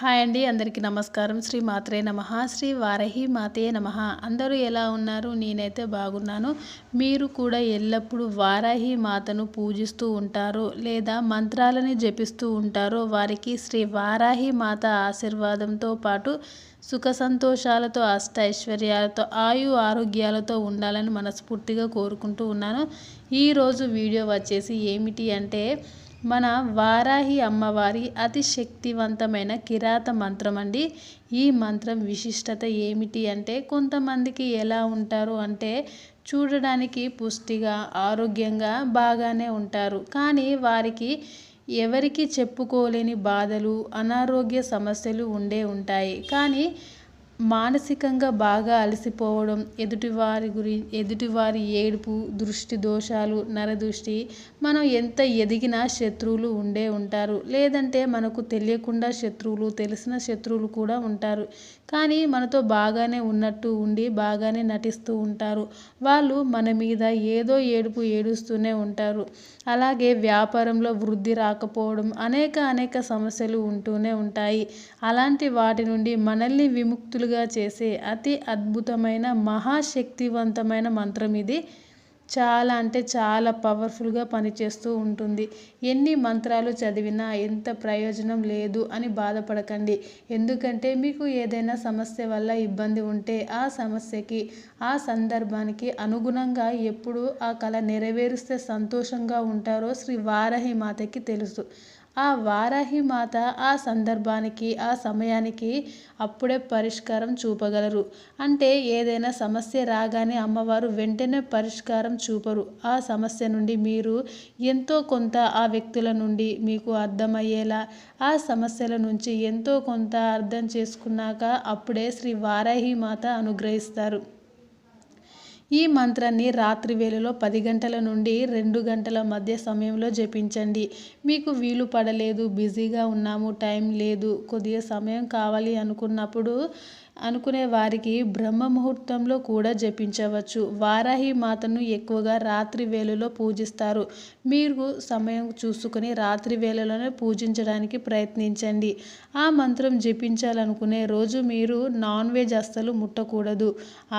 Hi అండి, అందరికీ నమస్కారం. శ్రీ మాత్రే నమః. శ్రీ వారాహి మాతే నమః. అందరూ ఎలా ఉన్నారు? నేనైతే బాగున్నాను. మీరు కూడా ఎల్లప్పుడూ వారాహి మాతను పూజిస్తూ ఉంటారో లేదా మంత్రాలని జపిస్తూ ఉంటారో వారికి శ్రీ వారాహి మాత ఆశీర్వాదంతో పాటు సుఖ సంతోషాలతో, అష్టైశ్వర్యాలతో, ఆరోగ్యాలతో ఉండాలని మనస్ఫూర్తిగా కోరుకుంటూ ఉన్నాను. ఈరోజు వీడియో వచ్చేసి ఏమిటి అంటే, మన వారాహి అమ్మవారి అతి శక్తివంతమైన కిరాత మంత్రం అండి. ఈ మంత్రం విశిష్టత ఏమిటి అంటే, కొంతమందికి ఎలా ఉంటారు అంటే చూడడానికి పుష్టిగా, ఆరోగ్యంగా బాగానే ఉంటారు. కానీ వారికి ఎవరికి చెప్పుకోలేని బాధలు, అనారోగ్య సమస్యలు ఉంటాయి. కానీ మానసికంగా బాగా అలసిపోవడం, ఎదుటివారి ఏడుపు, దృష్టి దోషాలు, నరదృష్టి, మనం ఎంత ఎదిగినా శత్రువులు ఉంటారు. లేదంటే మనకు తెలియకుండా శత్రువులు, తెలిసిన శత్రువులు కూడా ఉంటారు. కానీ మనతో బాగానే ఉన్నట్టు ఉండి బాగానే నటిస్తూ ఉంటారు. వాళ్ళు మన మీద ఏదో ఏడుస్తూనే ఉంటారు. అలాగే వ్యాపారంలో వృద్ధి రాకపోవడం, అనేక సమస్యలు ఉంటూనే ఉంటాయి. అలాంటి వాటి నుండి మనల్ని విముక్తులుగా చేసే అతి అద్భుతమైన మహాశక్తివంతమైన మంత్రం ఇది. చాలా అంటే చాలా పవర్ఫుల్గా పనిచేస్తూ ఉంటుంది. ఎన్ని మంత్రాలు చదివినా ఎంత ప్రయోజనం లేదు అని బాధపడకండి. ఎందుకంటే మీకు ఏదైనా సమస్య వల్ల ఇబ్బంది ఉంటే ఆ సమస్యకి, ఆ సందర్భానికి అనుగుణంగా ఎప్పుడు ఆ కళ నెరవేరిస్తే సంతోషంగా ఉంటారో శ్రీ వారాహి మాతకి తెలుసు. ఆ వారాహి మాత ఆ సందర్భానికి, ఆ సమయానికి అప్పుడే పరిష్కారం చూపగలరు. అంటే ఏదైనా సమస్య రాగానే అమ్మవారు వెంటనే పరిష్కారం చూపరు. ఆ సమస్య నుండి మీరు ఎంతో కొంత, ఆ వ్యక్తుల నుండి మీకు అర్థమయ్యేలా, ఆ సమస్యల నుంచి ఎంతో కొంత అర్థం చేసుకున్నాక అప్పుడే శ్రీ వారాహి మాత అనుగ్రహిస్తారు. ఈ మంత్రాన్ని రాత్రి వేళలో 10 గంటల నుండి 2 గంటల మధ్య సమయంలో జపించండి. మీకు వీలు పడలేదు, బిజీగా ఉన్నాము, టైం లేదు, కొద్దిగా సమయం కావాలి అనుకునే వారికి బ్రహ్మ ముహూర్తంలో కూడా జపించవచ్చు. వారాహి మాతను ఎక్కువగా రాత్రి వేళలో పూజిస్తారు. మీరు సమయం చూసుకొని రాత్రి వేళలోనే పూజించడానికి ప్రయత్నించండి. ఆ మంత్రం జపించాలనుకునే రోజు మీరు నాన్ వెజ్ అస్సలు ముట్టకూడదు.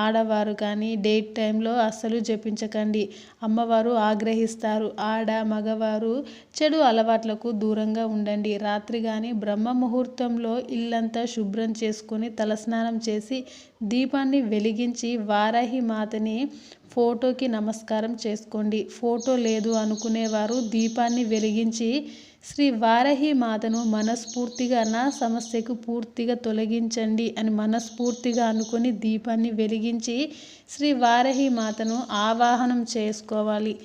ఆడవారు కానీ డేట్ టైంలో అస్సలు జపించకండి. అమ్మవారు ఆగ్రహిస్తారు. మగవారు చెడు అలవాట్లకు దూరంగా ఉండండి. రాత్రి కానీ బ్రహ్మ ముహూర్తంలో ఇల్లంతా శుభ్రం చేసుకొని తలస్నానం చేసి దీపాన్ని వెలిగించి వారాహి మాతని ఫోటోకి నమస్కారం చేసుకోండి. ఫోటో లేదు అనుకునేవారు దీపాన్ని వెలిగించి శ్రీ వారాహి మాతను మనస్ఫూర్తిగా నా సమస్యకు పూర్తిగా తొలగించండి అని మనస్ఫూర్తిగా అనుకొని దీపాన్ని వెలిగించి శ్రీ వారాహి మాతను ఆవాహనం చేసుకోవాలి.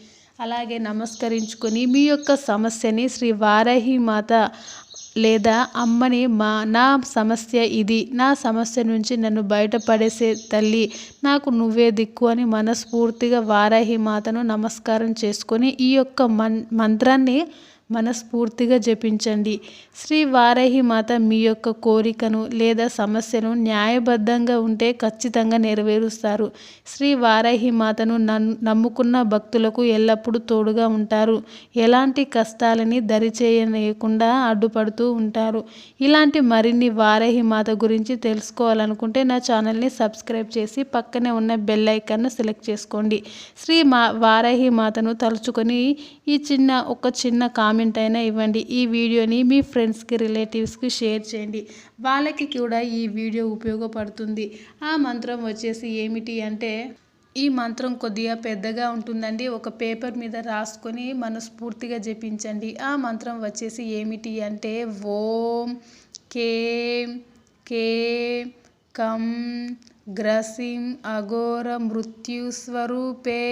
అలాగే నమస్కరించుకొని మీ యొక్క సమస్యని శ్రీ వారాహి మాత లేదా అమ్మని, నా సమస్య ఇది, నా సమస్య నుంచి నన్ను బయటపడేసే తల్లి, నాకు నువ్వే దిక్కు అని మనస్ఫూర్తిగా వారాహి మాతను నమస్కారం చేసుకొని ఈ యొక్క మంత్రాన్ని మనస్ఫూర్తిగా జపించండి. శ్రీ వారాహి మాత మీ యొక్క కోరికను లేదా సమస్యను న్యాయబద్ధంగా ఉంటే ఖచ్చితంగా నెరవేరుస్తారు. శ్రీ వారాహి మాతను నమ్ముకున్న భక్తులకు ఎల్లప్పుడూ తోడుగా ఉంటారు. ఎలాంటి కష్టాలని దరిచేయనీయకుండా అడ్డుపడుతూ ఉంటారు. ఇలాంటి మరిన్ని వారాహి మాత గురించి తెలుసుకోవాలనుకుంటే నా ఛానల్ని సబ్స్క్రైబ్ చేసి పక్కనే ఉన్న బెల్ ఐకాన్ను సెలెక్ట్ చేసుకోండి. వారాహి మాతను తలుచుకొని ఒక చిన్న కామెంట్ అయినా ఇవ్వండి. ఈ వీడియోని మీ ఫ్రెండ్స్కి, రిలేటివ్స్కి షేర్ చేయండి. వాళ్ళకి కూడా ఈ వీడియో ఉపయోగపడుతుంది. ఆ మంత్రం వచ్చేసి ఏమిటి అంటే, ఈ మంత్రం కొద్దిగా పెద్దగా ఉంటుందండి. ఒక పేపర్ మీద రాసుకొని మనస్ఫూర్తిగా జపించండి. ఆ మంత్రం వచ్చేసి ఏమిటి అంటే, ఓం కేం కేం కం గ్రసిం అఘోర మృత్యు స్వరూపే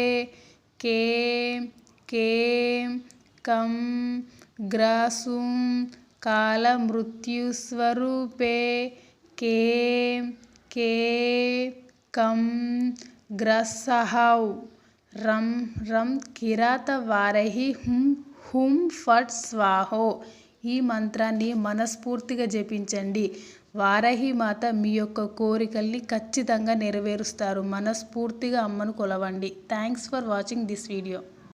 కేం కేం కం గ్రాసుం కాల మృత్యు స్వరూపే కేం కేం కం గ్రసహౌ రం రం కిరాత వారాహి హుం ఫట్ స్వాహో. ఈ మంత్రాన్ని మనస్ఫూర్తిగా జపించండి. వారాహి మాత మీ యొక్క కోరికల్ని ఖచ్చితంగా నెరవేరుస్తారు. మనస్ఫూర్తిగా అమ్మను కొలవండి. Thanks for watching this video.